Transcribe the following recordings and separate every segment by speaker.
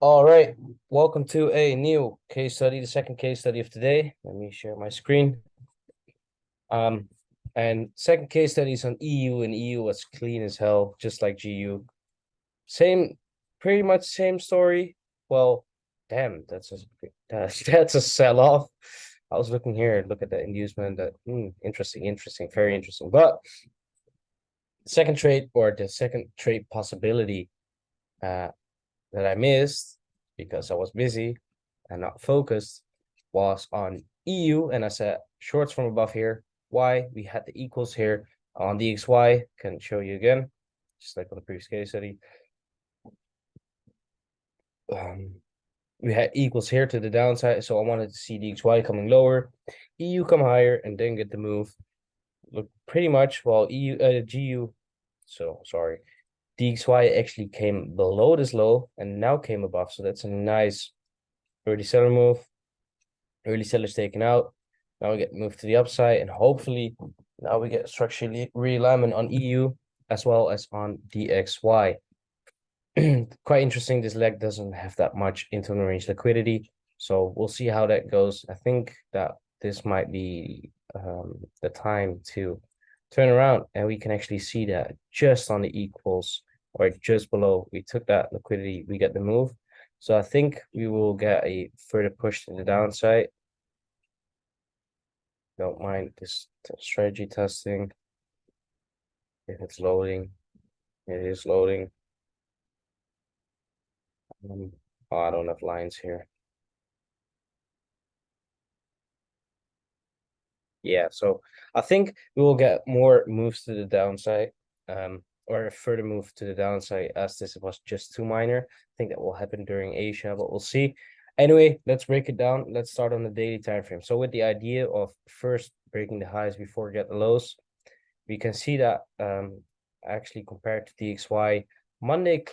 Speaker 1: All right, welcome to a new case study, the second case study of today. Let me share my screen. Um, and second case study is on EU, and EU was clean as hell, just like GU. Same, pretty much same story. Well, damn, that's a sell-off. I was looking here, look at the inducement. That interesting, very interesting. But the second trade possibility uh that I missed because I was busy and not focused was on EU. And I said shorts from above here. Y, we had the equals here on DXY. Can show you again, just like on the previous case study. We had equals here to the downside. So I wanted to see DXY coming lower, EU come higher, and then get the move. Look pretty much well, GU. So sorry. DXY actually came below this low and now came above. So that's a nice early seller move. Early sellers taken out. Now we get moved to the upside, and hopefully now we get structurally realignment on EU as well as on DXY. Quite interesting. This leg doesn't have that much internal range liquidity, so we'll see how that goes. I think that this might be the time to turn around, and we can actually see that just on the equals or just below. We took that liquidity, we get the move. So I think we will get a further push to the downside. Don't mind this strategy testing. If it's loading, it is loading. Oh, I don't have lines here. Yeah, so I think we will get more moves to the downside, or a further move to the downside as this was just too minor. I think that will happen during Asia, but we'll see. Anyway, let's break it down. Let's start on the daily time frame. So with the idea of first breaking the highs before get the lows, we can see that actually compared to DXY, Monday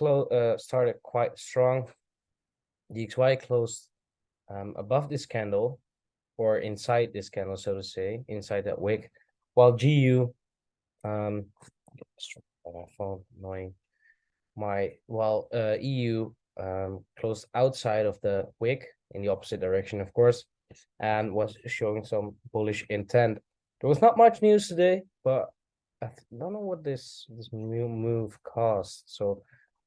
Speaker 1: started quite strong. DXY closed above this candle or inside this candle, so to say, inside that wick, while GU my phone annoying EU closed outside of the wick in the opposite direction, of course, and was showing some bullish intent. There was not much news today, but I don't know what this new move caused. So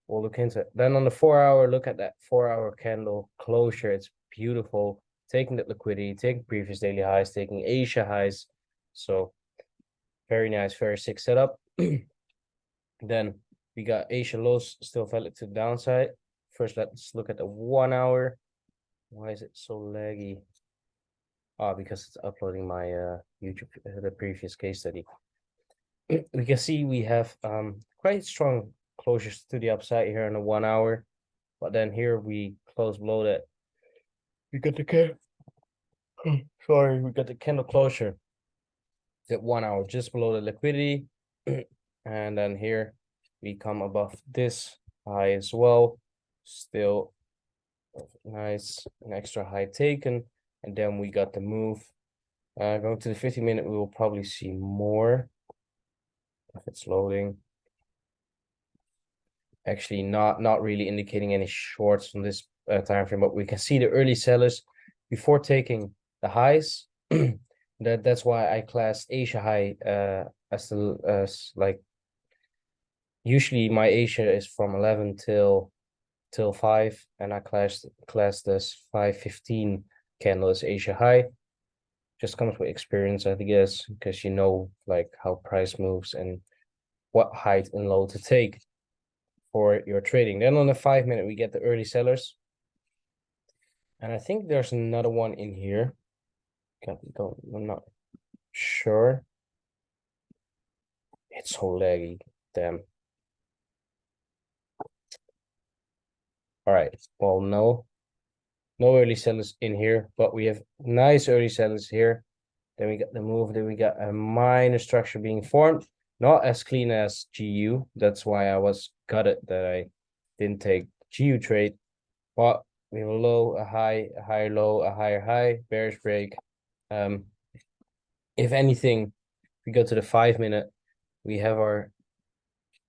Speaker 1: we'll look into it. Then on the 4 hour, look at that 4 hour candle closure. It's beautiful. Taking that liquidity, taking previous daily highs, taking Asia highs. So very nice, very sick setup. Then we got Asia lows still valid to the downside. First, let's look at the 1 hour. Why is it so laggy? Oh, because it's uploading my YouTube, the previous case study. We can see we have quite strong closures to the upside here in the 1 hour, but then here we close below that. We got the sorry, we got the candle closure at 1 hour just below the liquidity, and then here we come above this high as well. Still nice, an extra high taken, and then we got the move. Going to the 50-minute, we will probably see more if it's loading. Actually, not really indicating any shorts from this time frame, but we can see the early sellers before taking the highs. That's why I classed Asia high as like usually my Asia is from 11 till 5, and I classed this 5:15 candle as Asia high. Just comes with experience, I guess, because you know like how price moves and what height and low to take for your trading. Then on the 5-minute, we get the early sellers. And I think there's another one in here. I'm not sure. It's so laggy. Damn. All right. Well, no early sellers in here, but we have nice early sellers here. Then we got the move. Then we got a minor structure being formed. Not as clean as GU. That's why I was gutted that I didn't take GU trade. But we have a low, a high, a higher low, a higher high, bearish break. If anything, we go to the 5-minute, we have our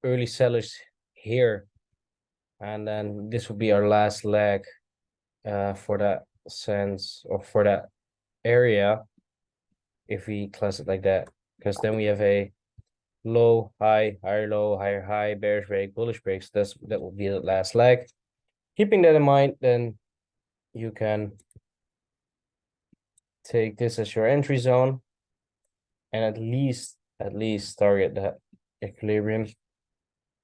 Speaker 1: early sellers here And then this will be our last leg for that sense, or for that area, if we class it like that, because then we have a low, high, higher low, higher high, bearish break, bullish breaks. That will be the last leg. Keeping that in mind, then you can take this as your entry zone, and at least target that equilibrium,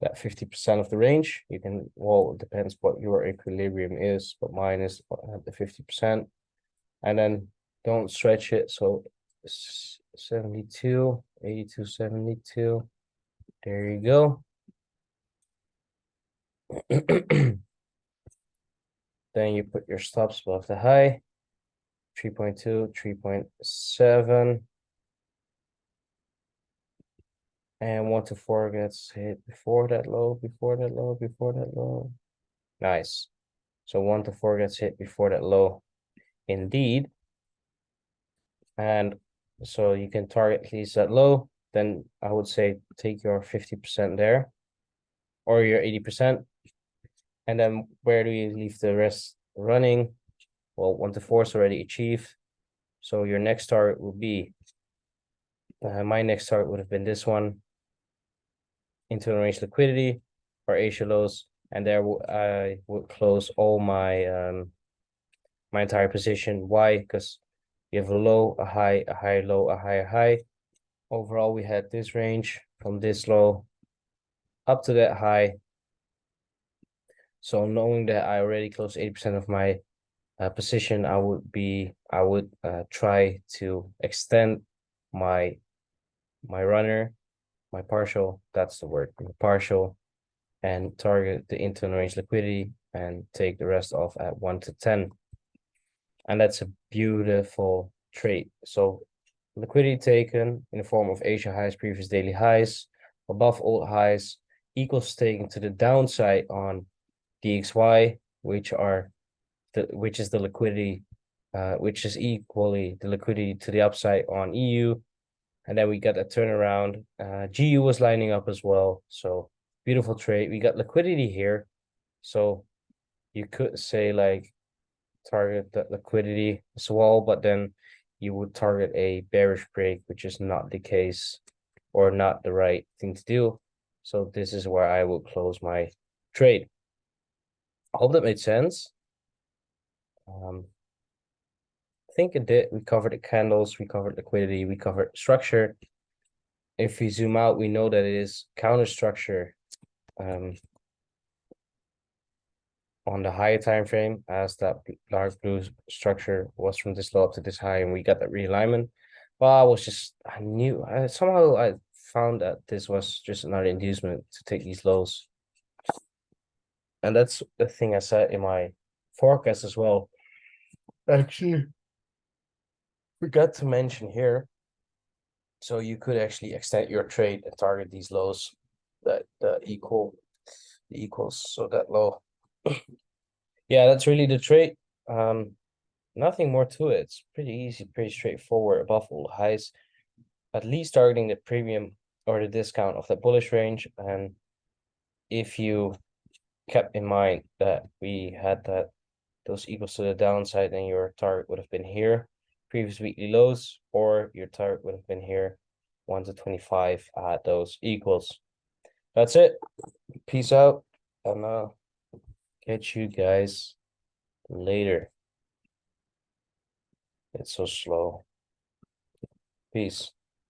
Speaker 1: that 50% of the range. You can, well, it depends what your equilibrium is, but mine is at the 50%. And then don't stretch it. So 72, 82, 72. There you go. Then you put your stops above the high, 3.2, 3.7. And 1 to 4 gets hit before that low, before that low, before that low. Nice. So 1 to 4 gets hit before that low. Indeed. And so you can target at least that low. Then I would say take your 50% there, or your 80%. And then where do you leave the rest running? Well, 1 to 4 is already achieved. So your next target will be, my next target would have been this one, internal range liquidity, or Asia lows. And there I would close all my my entire position. Why? Because you have a low, a high, a high, low, a higher high. Overall, we had this range from this low up to that high. So knowing that I already closed 80% of my position, I would try to extend my runner, my partial, that's the word, partial, and target the internal range liquidity and take the rest off at 1 to 10. And that's a beautiful trade. So liquidity taken in the form of Asia highs, previous daily highs, above old highs, equals taken to the downside on DXY, which is the liquidity, which is equally the liquidity to the upside on EU. And then we got a turnaround. GU was lining up as well. So beautiful trade. We got liquidity here. So you could say like target that liquidity as well, but then you would target a bearish break, which is not the case, or not the right thing to do. So this is where I will close my trade. I hope that made sense. I think it did. We covered the candles, we covered liquidity, we covered structure. If we zoom out, we know that it is counter structure on the higher time frame, as that dark blue structure was from this low up to this high, and we got that realignment. But somehow I found that this was just another inducement to take these lows. And that's the thing I said in my forecast as well. Actually, forgot to mention here. So you could actually extend your trade and target these lows that equals, so that low. Yeah, that's really the trade. Nothing more to it. It's pretty easy, pretty straightforward. Above all highs, at least targeting the premium or the discount of the bullish range. And if you kept in mind that we had those equals to the downside, then your target would have been here, previous weekly lows, or your target would have been here, 1 to 25 at those equals. That's it. Peace out, and catch you guys later. It's so slow. Peace.